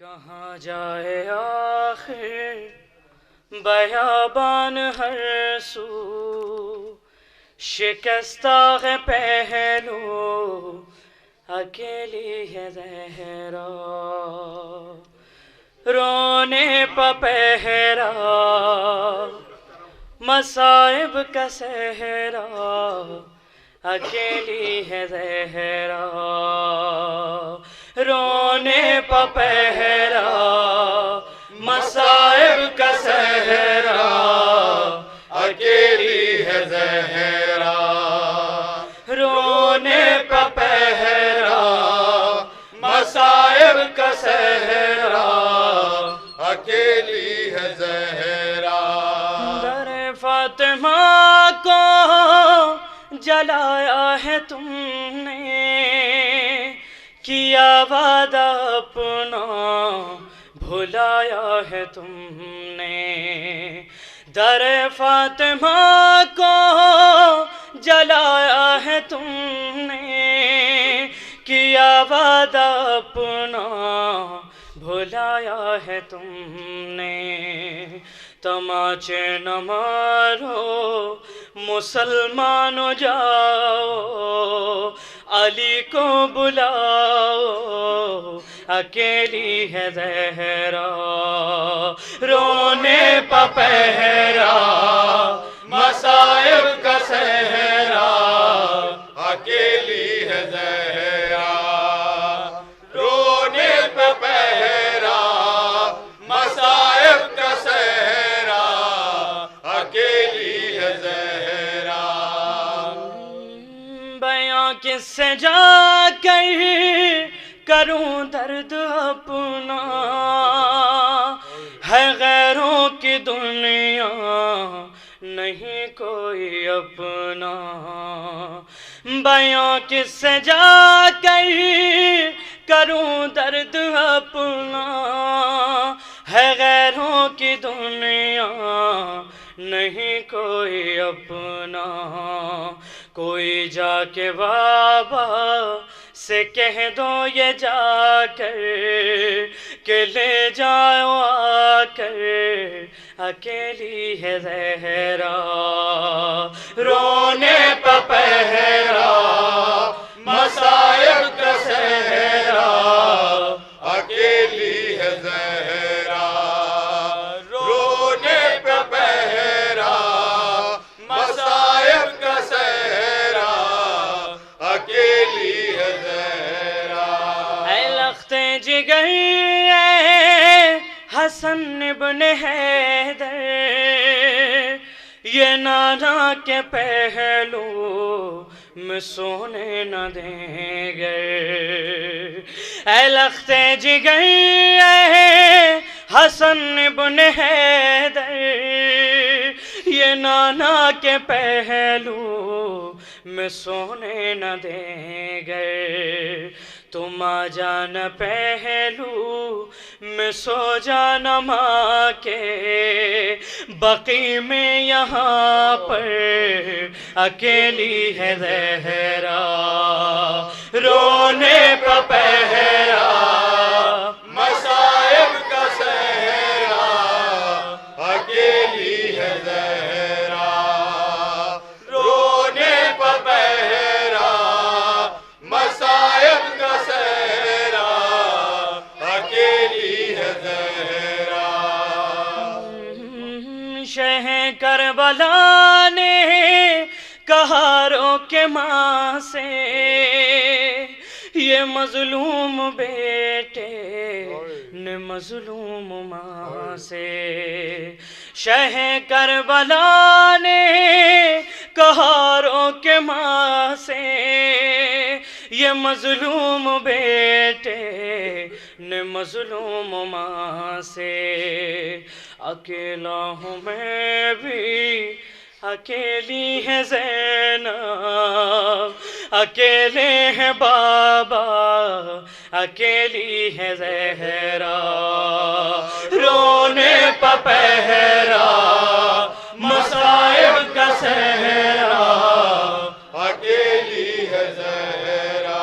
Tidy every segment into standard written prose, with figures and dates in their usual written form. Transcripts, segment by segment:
کہاں جائے آخر بیابان ہر سو، شکستہ ہے پہلو اکیلی ہے زہرا، رونے پہ پہرا مصائب کا صحرا، اکیلی ہے زہرا، رونے پہ پہرا مصائب کا صحرا، اکیلی ہے زہرا، رونے پہ پہرا مصائب کا صحرا، اکیلی ہے زہرا۔ در فاطمہ کو جلایا ہے تم نے، کیا وعدہ اپنا بھلایا ہے تم نے، در فاطمہ کو جلایا ہے تم نے، کیا وعدہ اپنا بھلایا ہے تم نے، تماچے نہ مارو مسلمانو جاؤ، علی کو بلاؤ، اکیلی ہے زہرا، رونے پہ پہرا مصائب کا صحرا، اکیلی ہے زہرا، رونے پہ پہرا مصائب کا صحرا، اکیلی ہے زہرا۔ بیاں کس سے جا کر کروں درد اپنا، ہے غیروں کی دنیا نہیں کوئی اپنا، بیاں کس سے جا کر کروں درد اپنا، ہے غیروں کی دنیا نہیں کوئی اپنا، کوئی جا کے بابا سے کہہ دو یہ جا کر کہ لے جاؤ آ کر، اکیلی ہے زہرا، رونے پہ پہرا مصائب کا صحرا، اکیلی ہے زہرا، رونے پہ پہرا مصائب کا صحرا، اکیلی ہے زہرا۔ اے لخت جگر اے حسن ابن حیدر، یہ نانا کے پہلو میں سونے نہ دیں گے، اے لخت جگر اے حسن ابن حیدر، یہ نانا کے پہلو میں سونے نہ دیں گے، تم آ جانا پہلو میں سو جانا ماں کے بقی میں، یہاں پر اکیلی ہے زہرا، رونے پہ پہرا مصائب کا صحرا، اکیلی ہے زہرا، رونے پہ پہرا مصائب کا صحرا، اکیلی ہے زہرا۔ شہ کربلا نے کہا رو کے ماں سے، یہ مظلوم بیٹے نے مظلوم ماں سے، شہ کربلا نے کہا رو کے ماں سے، یہ مظلوم بیٹے نے مظلوم ماں سے، اکیلا ہوں میں بھی اکیلی ہے زینب، اکیلے ہیں بابا اکیلی ہے زہرا، رونے پہ پہرا مصائب کا صحرا، اکیلی ہے زہرا،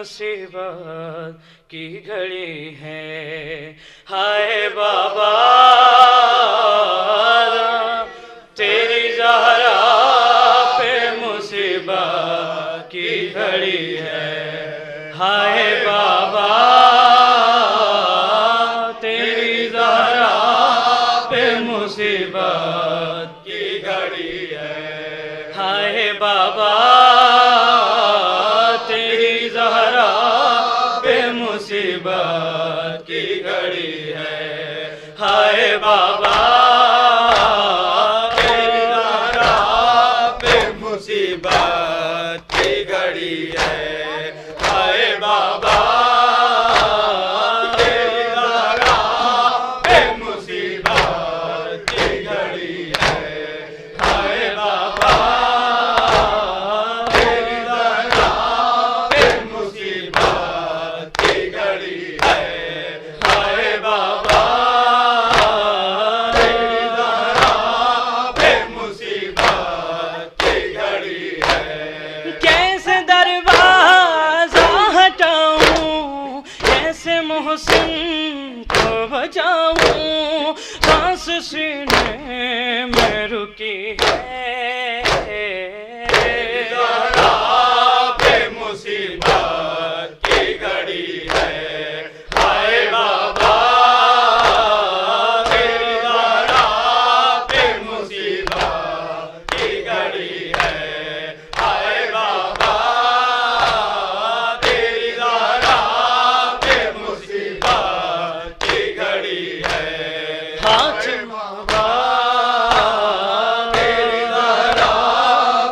مصیبت کی گھڑی ہے، ہائے بابا تیری زہرا پہ مصیبت کی گھڑی ہے، ہائے بابا تیری زہرا پہ مصیبت کی گھڑی ہے، ہائے بابا تیری زہرا پہ مصیبت کی گھڑی ہے، ہائے بابا تیری زہرا پہ مصیبت کی گھڑی ہے، ہائے بابا تیری زہرا پہ مصیبت کی گھڑی ہے، ہائے بابا تیری زہرا پہ مصیبت کی گھڑی ہے، ہائے بابا تیری زہرا پہ مصیبت کی گھڑی ہے، کیسے دروازہ ہٹاؤں، کیسے محسن کو بچاؤں، سانس سینے میں رکی ہے، زہرا پہ مصیبت کی گھڑی ہے، ہائے بابا تیری زہرا پہ مصیبت کی گھڑی ہے، ہائے بابا تیری زہرا پہ مصیبت کی گھڑی ہے، ہاتھ بابا تیری زہرا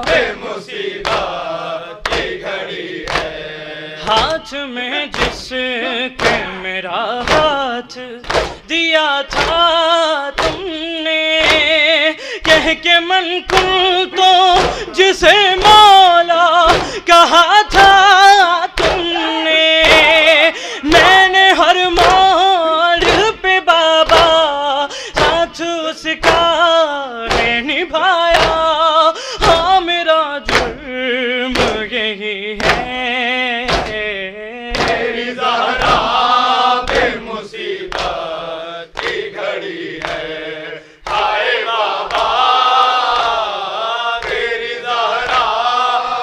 پہ مصیبت کی گھڑی ہے، ہاتھ میں جس کے میرا ہاتھ دیا تھا تم نے، کہہ کے من کن تو جسے مولا کہا تھا تم نے، میں نے ہر موڑ پہ بابا ساتھ اس کا نبھایا، ہاں میرا جرم یہی ہے، تیری زہرا پہ مصیبت کی گھڑی ہے، ہائے بابا تیری زہرا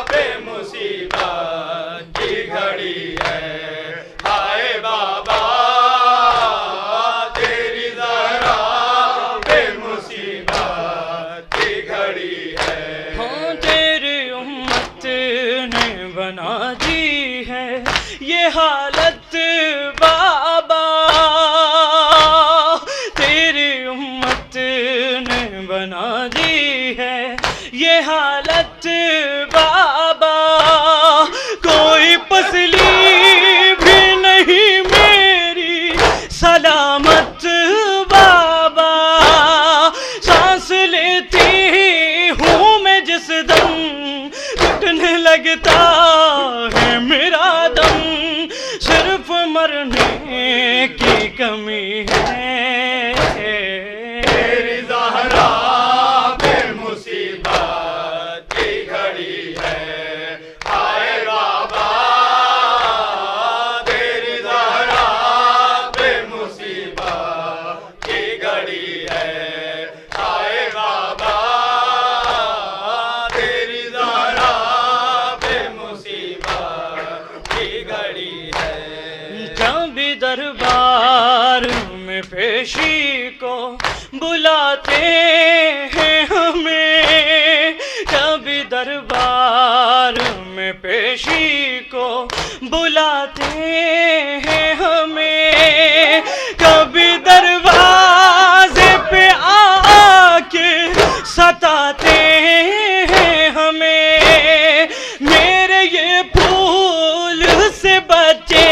پہ مصیبت کی گھڑی ہے، ہائے بابا تیری زہرا پہ مصیبت کی گھڑی ہے، ہاں تیری امت نے بنا دی ہے یہ حالت بابا، تیری امت نے بنا دی ہے یہ حالت بابا، کوئی پسلی بھی نہیں میری سلامت بابا، سانس لیتی ہوں میں جس دم گھٹنے لگتا ہے میرا دم، صرف مرنے کی کمی ہے، تیری زہرا پہ مصیبت کی گھڑی ہے، ہائے بابا تیری زہرا پہ مصیبت کی گھڑی ہے، ہائے بابا تیری زہرا پہ مصیبت کی گھڑی ہے، جب دربار میں پیشی کو بلاتے ہیں ہمیں، کبھی دربار میں پیشی کو بلاتے ہیں ہمیں، کبھی دروازے پہ آ کے ستاتے ہیں ہمیں، میرے یہ پھول سے بچے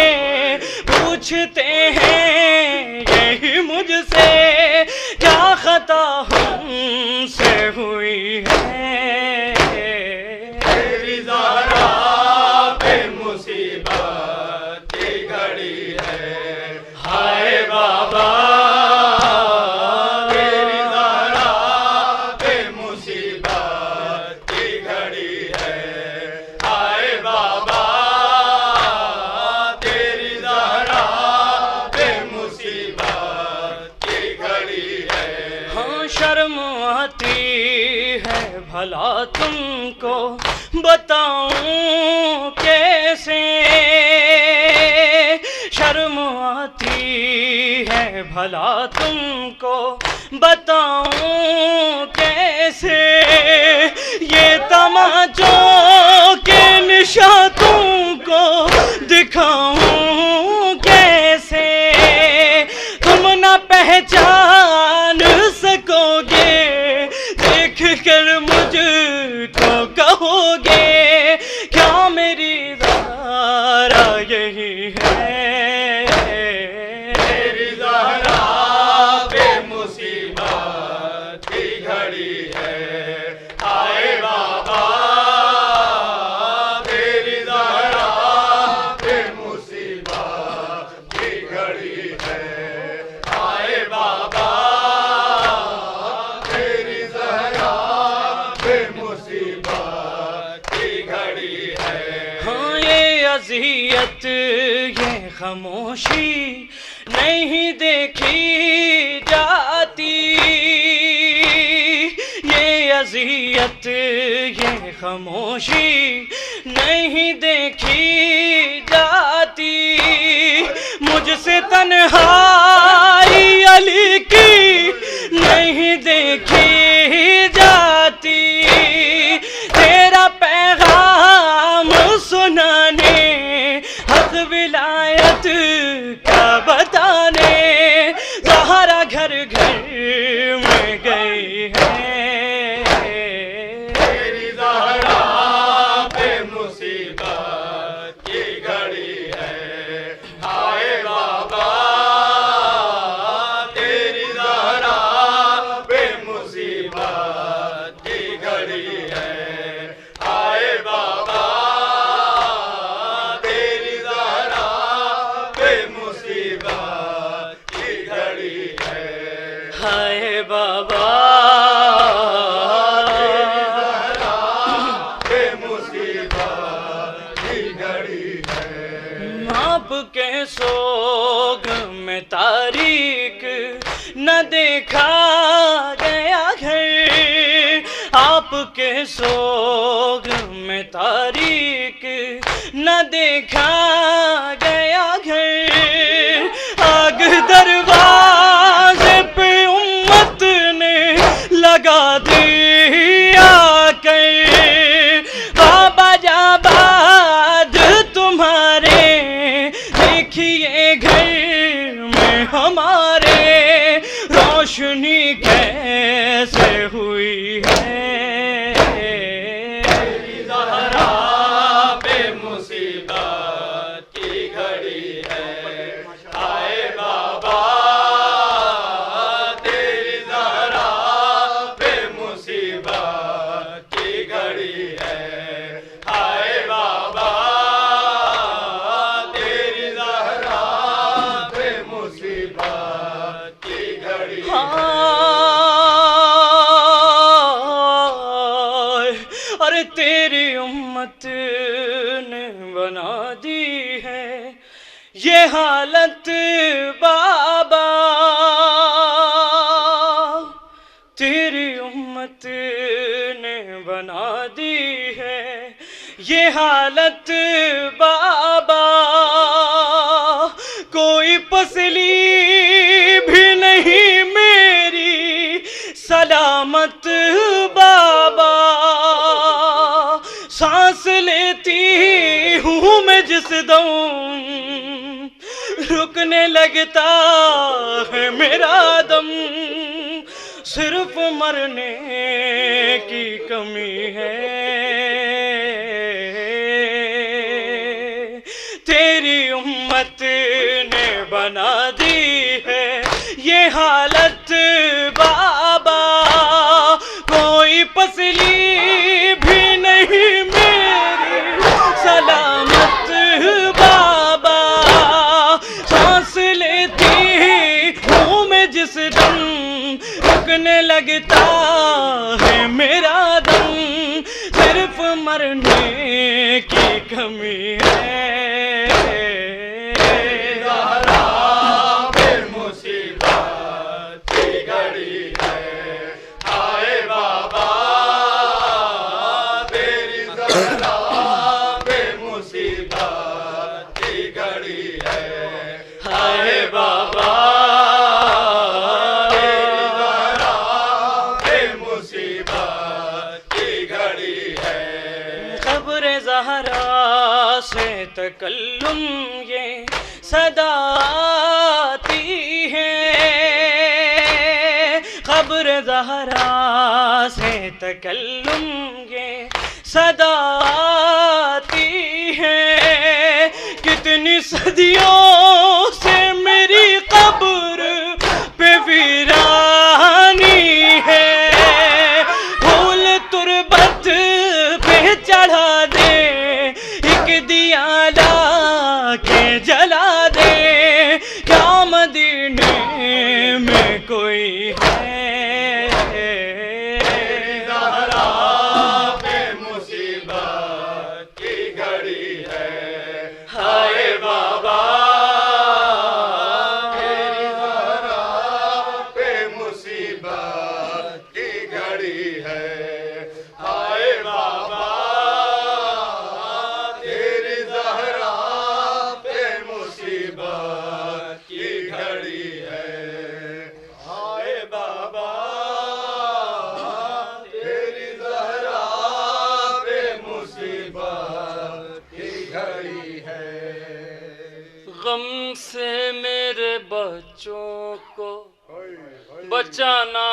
پوچھتے ہیں یہی مجھ سے، کیا خطا ہم سے ہوئی ہے، تیری زہرا پہ مصیبت کی گھڑی ہے، ہائے بابا تیری زہرا پہ مصیبت کی گھڑی ہے، ہائے بابا بھلا تم کو بتاؤں کیسے، شرم آتی ہے بھلا تم کو بتاؤں کیسے، یہ تماچوں کے نشاں تم کو دکھاؤں کیسے، تم نہ پہچان سکو گے، دیکھ کر مجھ کو کہو گے کیا میری زہرا یہی ہے، تیری زہرا بے مصیبت کی گھڑی ہے، آئے بابا تیری زہرا بے مصیبت کی گھڑی ہے، آئے بابا تیری زہرا بے مصیبت کی گھڑی ہے۔ ہاں یہ اذیت یہ خاموشی نہیں دیکھی جاتی، یہ اذیت یہ خاموشی نہیں دیکھی جاتی، مجھ سے تنہائی علی کی نہیں دیکھی جاتی، تیرا پیغام سنانے حق ولایت کا بتانے زہرا گھر گھر میں گئی ہے، تیری زہرا بے مصیبت کی گھڑی ہے، آئے بابا تیری زہرا بے مصیبت کی گھڑی ہے، آئے بابا تیری زہرا بے مصیبت کی گھڑی ہے، ہائے بابا بے مصیبت کی گھڑی ہے، آپ کے سوگ میں تاریک نہ دیکھا گیا گھر، آپ کے سوگ میں تاریک نہ دیکھا گیا گھر، آگ دروازے پہ امت نے لگا دیا کر، بابا جاباد تمہارے دیکھیے گھر میں ہمارے روشنی کیسے ہوئی ہے، تیری زہرا بے مصیبت کی گھڑی ہے، آئے بابا تیری زہرا بے مصیبت کی گھڑی ہے، آئے بابا تیری زہرا بے مصیبت کی گھڑی ہے۔ ارے تیری امت نے بنا دی ہے یہ حالت بابا، تیری امت نے بنا دی ہے یہ حالت بابا، کوئی پسلی بھی نہیں میری سلامت بابا، سانس لیتی ہوں میں جس دم رکنے لگتا ہے میرا دم، صرف مرنے کی کمی ہے، تیری امت نے بنا دی ہے یہ حالت بابا، کوئی پسلی بھی نہیں میری سلامت بابا، سانس لیتی ہوں میں جس دم رکنے لگتا ہے میرا دم، صرف مر گھڑی ہے ہائے بابا تیری زہرا بے مصیبت کی گھڑی ہے قبر زہرا سے تکلم یہ صدا آتی ہے قبر زہرا سے تکلم یہ صدا آتی ہے کتنی صدیوں سے میری قبر پہ ویرانی ہے پھول تربت پہ چڑھا دے ایک دیا لا کے جلا دے کیا مدینے میں کوئی ہے زہرا بے مصیبت کی گھڑی ہے ہائے بابا تیری زہرا بے مصیبت کی گھڑی ہے ہائے بابا تیری زہرا بے مصیبت کی گھڑی ہے ہائے بابا تیری زہرا بے مصیبت کی گھڑی ہے غم سے میرے بچوں کو بچانا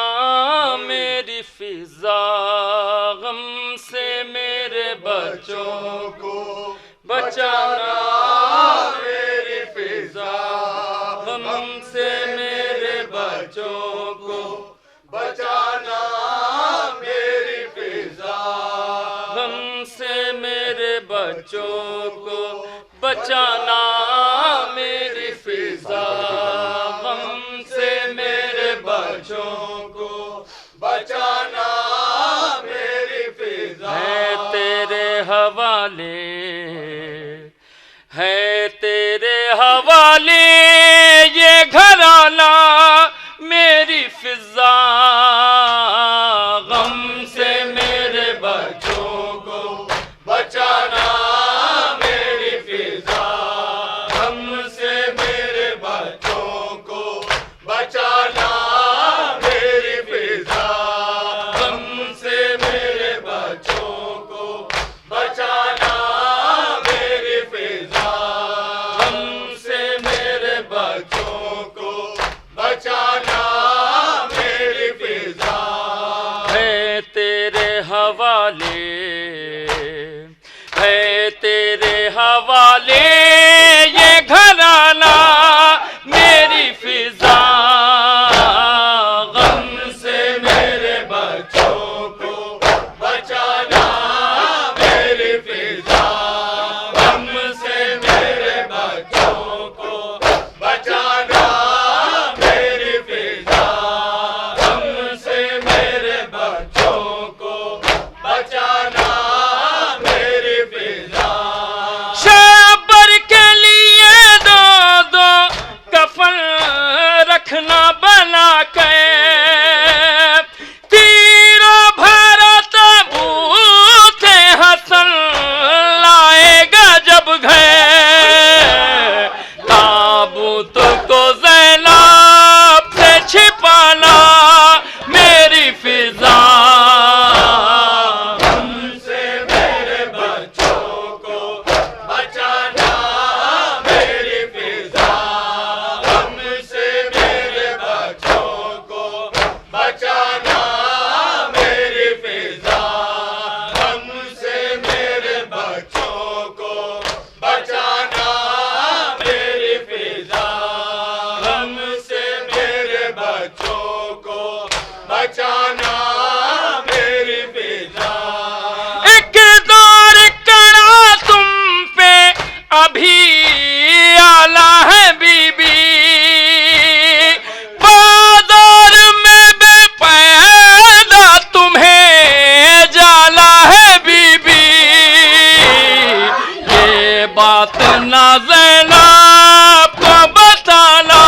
میری فضا غم سے میرے بچوں کو بچانا میری فضا غم سے میرے بچوں کو بچانا میری فضا غم سے میرے بچوں کو بچانا میری فضا غم سے میرے بچوں کو بچانا میری فضا ہے تیرے حوالے ہے تیرے حوالے یہ گھرانہ میری فضا غم سے میرے بچوں کو بچانا میری فضا غم سے میرے بچوں کو بچانا میری فضا غم سے میرے بچوں کو بچانا میری فضا غم سے میرے بچوں کو بچانا میری فضا ہے تیرے حوالے ہے تیرے حوالے یہ گھرانہ میری فضا غم سے میرے بچوں کو بچانا میری فضا غم سے میرے بچوں کو بچانا میری فضا غم سے میرے بچوں کو بچانا میری فضا شابر کے لیے دو دو کفن رکھنا بنا کے تیرا بھرا تابوت حسن لائے گا جب گھر تابوت کو زینب سے چھپانا میری فضا غم سے میرے بچوں کو بچانا میری فضا غم سے میرے بچوں کو بچانا میری فضا غم سے میرے بچوں کو بچانا میری فضا غم سے میرے بچوں کو بچانا میری فضا اقتدار کرا تم پہ ابھی آلہ ہے بی بی بازار میں بے پیدا تمہیں جالا ہے بی بی یہ بات نہ زینب کو بتانا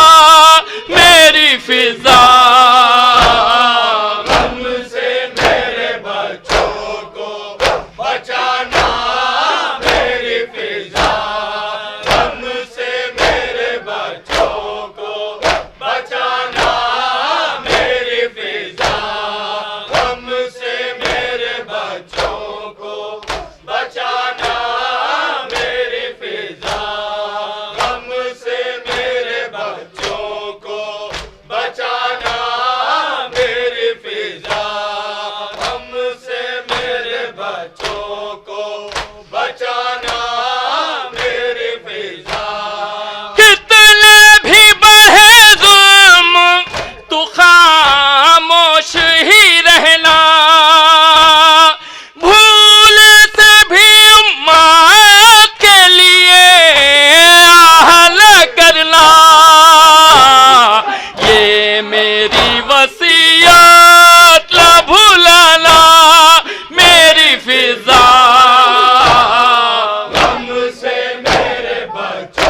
میری فضا غم سے میرے بچوں کو بچانا میری فضا غم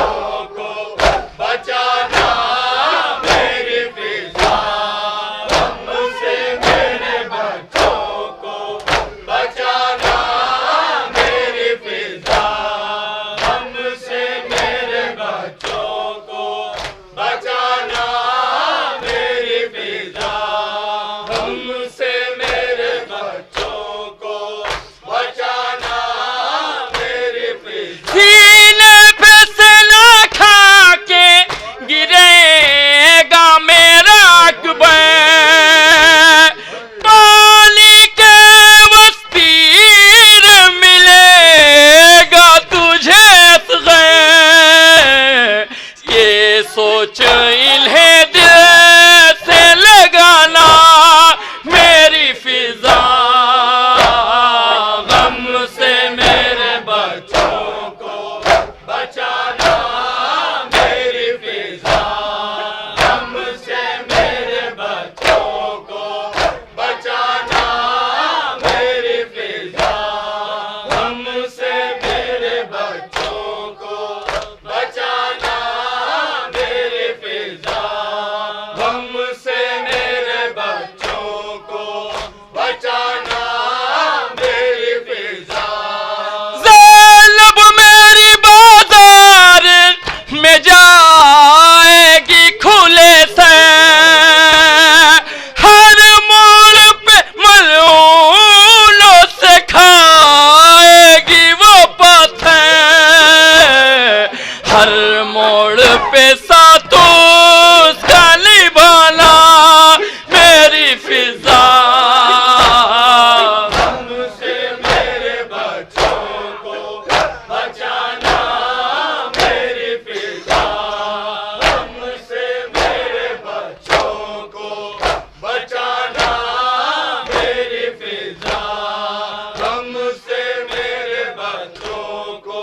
بچوں کو بچانا میری فضا غم سے میرے بچوں کو بچانا میری فضا غم سے میرے بچوں کو بچانا میری فضا غم سے میرے بچوں کو بچانا میری فضا سینے پہ سلا کھا کے گرے گا میرا اکبر پانی کے وسطیر ملے گا تجھے اصغر یہ سوچ انہیں دل سے لگانا میری فضا غم سے میرے بچوں کو بچانا میری فضا غم سے میرے بچوں کو بچانا میری فضا غم سے میرے بچوں کو بچانا میری فضا غم سے میرے بچوں کو بچانا میری فضا زینب میری بازار میں جائے گی کھلے سے ہر موڑ پہ ملعونوں سے کھائے گی وہ پتھر ہر موڑ پہ ساتھ اس کا نبھانا میری فضا غم سے میرے بچوں کو بچانا میری فضا غم سے میرے بچوں کو بچانا میری فضا غم سے میرے بچوں کو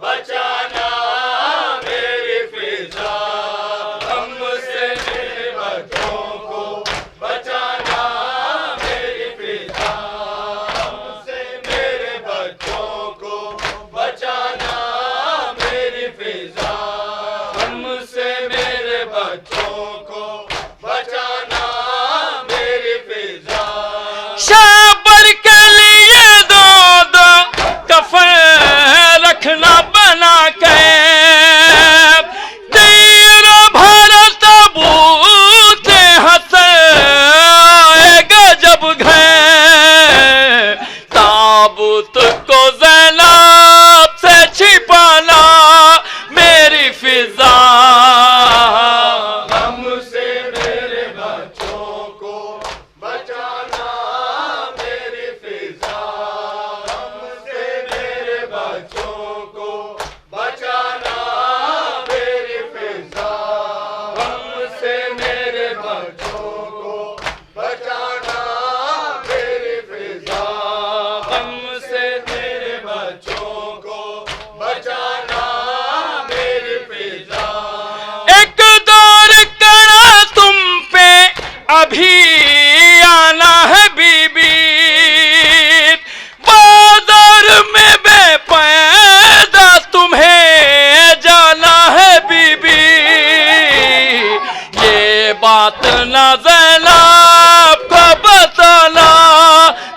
بچانا میری فضا غم سے میرے بچوں کو بچانا میری فضا غم سے میرے بچوں کو بچانا میری فضا غم سے میرے بچوں کو بچانا میری فضا شابر کے لیے دو دو کفن رکھنا بنا کے تیر بھرا تابوت ہنسائے گا جب گھر تابوت کو زینب سے چھپانا میری فضا غم سے میرے بچوں کو بچانا میری فضا غم سے میرے بچوں کو بچانا میری فضا غم سے میرے بچوں کو بچانا میری فضا غم سے میرے بچوں کو بچانا میری فضا ایک دور کرا تم پہ ابھی آنا ہے بی بی بازار میں بے پیدا تمہیں جانا ہے بی بی یہ بات نہ زینب کو بتانا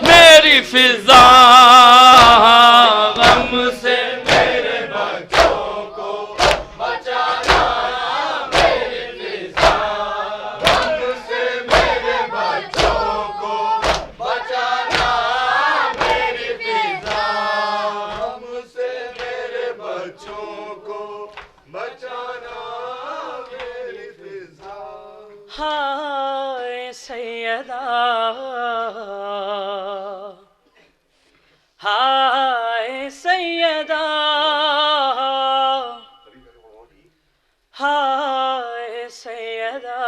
میری فضا غم سے میرے بچوں کو بچانا میری فضا غم سے میرے بچوں کو بچانا میری فضا غم سے میرے بچوں کو بچانا میری فضا ہائے سیدہ ہائے سیدہ ہائے سیدہ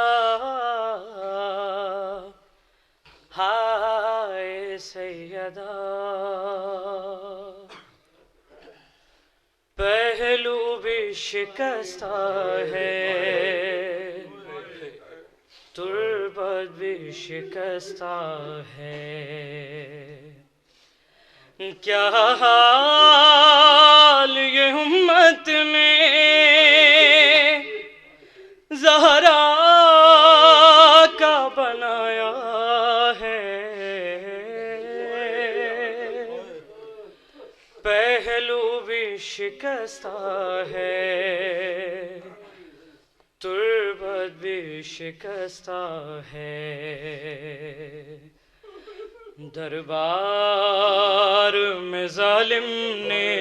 ہائے سیدہ پہلو بھی شکستہ ہے تربت بھی شکستہ ہے کیا حال یہ امت میں شکستہ ہے، تربت بھی شکستہ ہے، دربار میں ظالم نے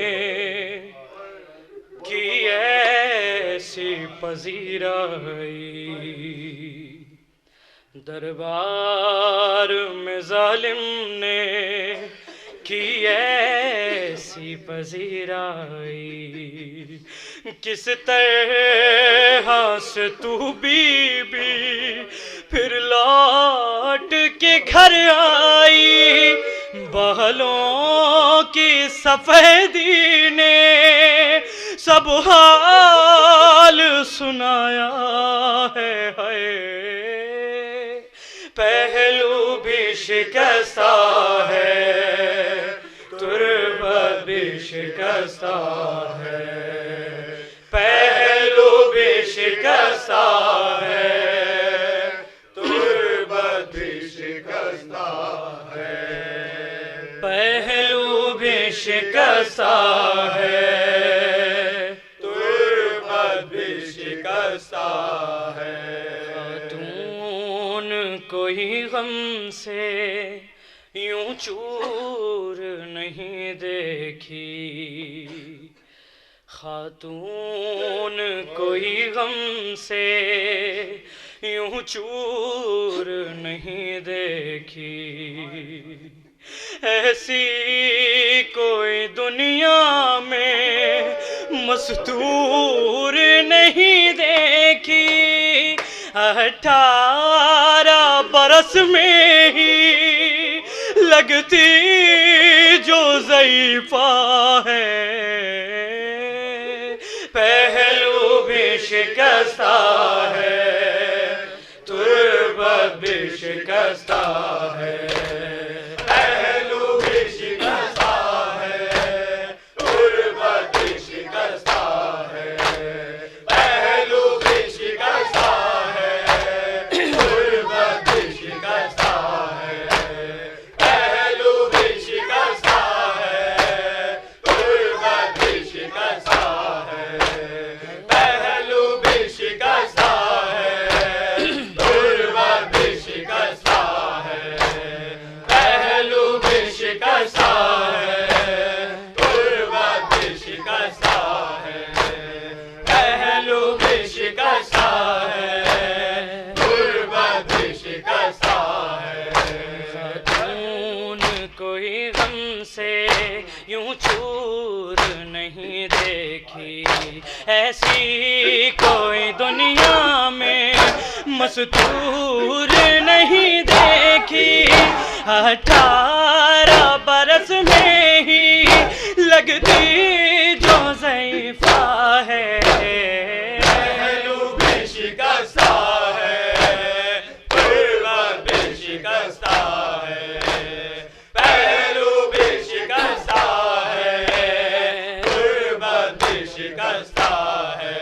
کی ایسی پذیرائی، دربار میں ظالم نے کی ایسی پذیرائی، کس طرح سے تو بی بی پھر لوٹ کے گھر آئی، بالوں کی سفیدی نے سب حال سنایا ہے، پہلو بھی شکستہ ہے، تربت بھی شکستہ ہے، پہلو بھی شکستہ ہے، تربت بھی شکستہ ہے، پہلو بھی شکستہ ہے، تربت بھی شکستہ ہے، خاتون کوئی غم سے یوں چور نہیں دیکھی، خاتون کوئی غم سے یوں چور نہیں دیکھی، ایسی کوئی دنیا میں مستور نہیں دیکھی، 18 برس میں ہی لگتی جو ضعیفہ ہے، پہلو بھی شکستہ ہے، تربت بھی شکستہ ہے، پہلو بھی شکستہ ہے، تربت بھی شکستہ ہے، پہلو بھی شکستہ ہے، تربت بھی شکستہ ہے، پہلو بھی شکستہ ہے، تربت بھی شکستہ ہے، پہلو بھی شکستہ ہے، تربت بھی شکستہ ہے، پہلو بھی شکستہ ہے، تربت بھی شکستہ ہے، پہلو بھی شکستہ ہے، تربت بھی شکستہ ہے، خاتون کوئی غم سے یوں چور نہیں دیکھی، ایسی کوئی دنیا میں مستور نہیں دیکھی، 18 برس میں ہی لگتی جو ضعیفہ ہے، پہلو بھی شکستہ ہے، تربت بھی شکستہ ہے، پہلو بھی شکستہ ہے، تربت بھی شکستہ ہے،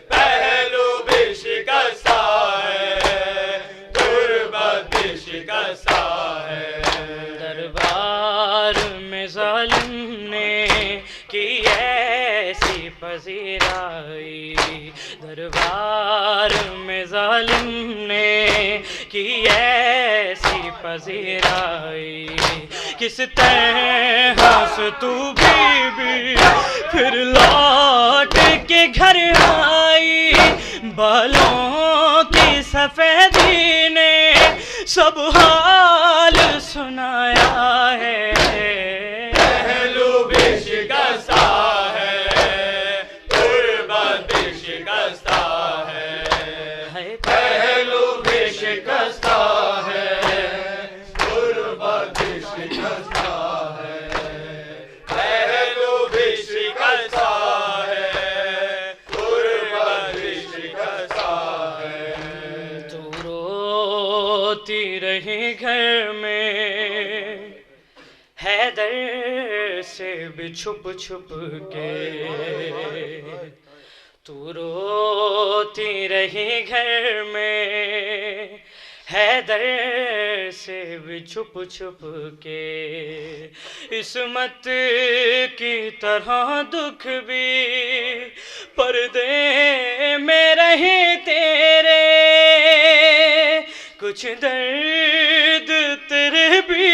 پہلو بھی شکستہ ہے، تربت بھی شکستہ ہے، دربار میں ظالم نے کی ایسی پذیرائی، دربار میں ظالم نے کی ایسی پذیرائی، کس طرح سے تو بی بی پھر لوٹ کے گھر آئی، بالوں کی سفیدی نے سب حال سنایا ہے، پہلو بھی شکستہ ہے، تربت بھی شکستہ ہے، پہلو بھی شکستہ ہے، تربت بھی شکستہ ہے، پہلو بھی شکستہ ہے، تربت بھی شکستہ ہے، تو روتی رہی گھر میں حیدر سے بھی چھپ چھپ کے، تو روتی رہی گھر میں حیدر سے سے بھی چھپ چھپ کے، عصمت کی طرح دکھ بھی پردے میں رہے تیرے، کچھ درد تیرے بھی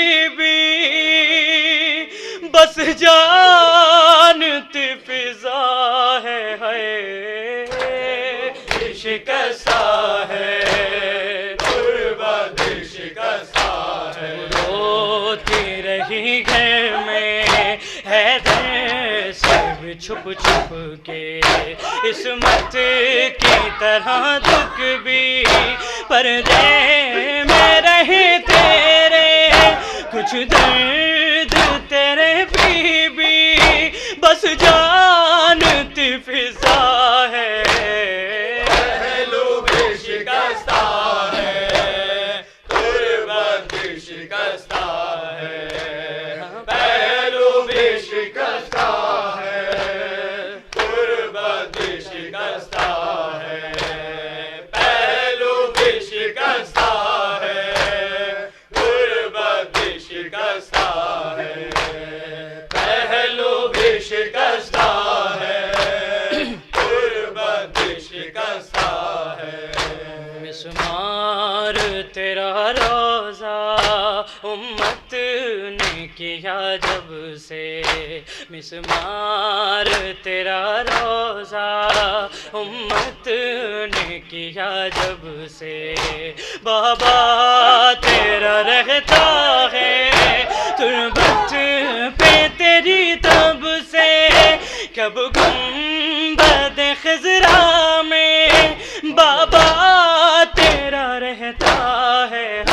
بس جانتی فضا ہے شکستہ ہے غربت شکستہ ہے، روتی رہی گھر میں حیدر سے بھی چھپ چھپ کے، عصمت کی طرح دکھ بھی پردے میں رہے تیرے، کچھ درد تیرے بھی بس جانتی فضا ہے، پہلو بھی شکستہ ہے غربت شکستہ ہے، پہلو بھی شکستہ ہے غربت شکستہ ہے، پہلو بھی شکستہ ہے غربت شکستہ ہے، پہلو بھی شکستہ ہے غربت شکستہ ہے، مسمار تیرا روزہ امت نے کیا جب سے، مسمار تیرا روزہ امت نے کیا جب سے، بابا تیرا رہتا ہے تربت پہ تیری تب سے، کب گنبد خضرا میں بابا تیرا رہتا ہے،